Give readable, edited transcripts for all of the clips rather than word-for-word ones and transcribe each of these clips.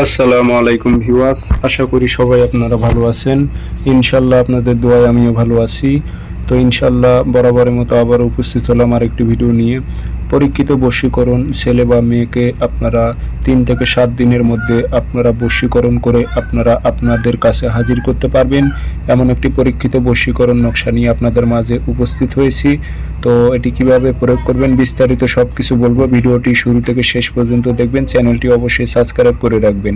আসসালামু আলাইকুম ভিউয়ার্স, আশা করি সবাই আপনারা ভালো আছেন। ইনশাল্লাহ আপনাদের দোয়ায় আমিও ভালো আছি। তো ইনশাল্লাহ বরাবরের মতো আবার উপস্থিত হলাম আরেকটি ভিডিও নিয়ে। পরীক্ষিত বশীকরণ ছেলে বা মেয়েকে আপনারা 3 থেকে 7 দিনের মধ্যে আপনারা বশীকরণ করে আপনারা আপনাদের কাছে হাজির করতে পারবেন, এমন একটি পরীক্ষিত বশীকরণ নকশা নিয়ে আপনাদের মাঝে উপস্থিত হয়েছি। তো এটি কিভাবে প্রয়োগ করবেন বিস্তারিত সব কিছু বলবো। ভিডিওটি শুরু থেকে শেষ পর্যন্ত দেখবেন, চ্যানেলটি অবশ্যই সাবস্ক্রাইব করে রাখবেন।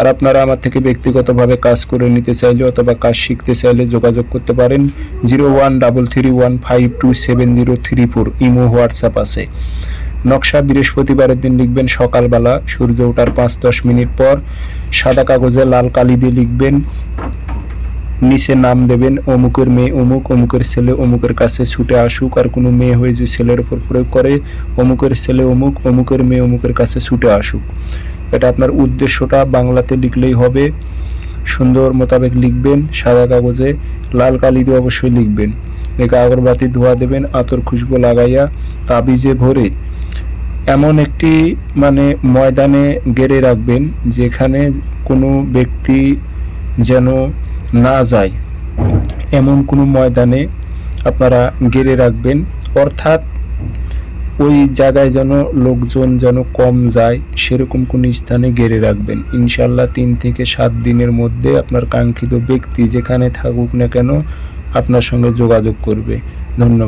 আর আপনারা আমার থেকে ব্যক্তিগতভাবে কাজ করে নিতে চাইলে অথবা কাজ শিখতে চাইলে যোগাযোগ করতে পারেন। 0133152734 ইমো হোয়াটসঅ্যাপ আছে। নকশা বৃহস্পতিবারের দিন লিখবেন সকালবেলা, সূর্য ওঠার 5-10 মিনিট পর। সাদা কাগজে লাল কালি দিয়ে লিখবেন, নিচে নাম দেবেন অমুকের মেয়ে অমুক, অমুকের ছেলে অমুকের কাছে ছুটে আসুক। আর কোনো মেয়ে হয়ে যে ছেলের উপর প্রয়োগ করে, অমুকের ছেলে অমুক, অমুকের মেয়ে অমুকের কাছে ছুটে আসুক। এটা আপনার উদ্দেশ্যটা বাংলাতে লিখলেই হবে। সুন্দর মোতাবেক লিখবেন, সাদা কাগজে লাল কালি দিয়ে অবশ্যই লিখবেন। একে আগরবাতি ধোয়া দেবেন, আতর খুশবু লাগাইয়া তাবিজে ভরে এমন একটি ময়দানে গেড়ে রাখবেন যেখানে কোনো ব্যক্তি যেন না যায়, এমন কোনো ময়দানে আপনারা গেড়ে রাখবেন। অর্থাৎ ওই জায়গায় যেন লোকজন যেন কম যায়, সেরকম কোনো স্থানে গেড়ে রাখবেন। ইনশাল্লাহ 3 থেকে 7 দিনের মধ্যে আপনার কাঙ্ক্ষিত ব্যক্তি যেখানে থাকুক না কেন আপনার সঙ্গে যোগাযোগ করবে। ধন্যবাদ।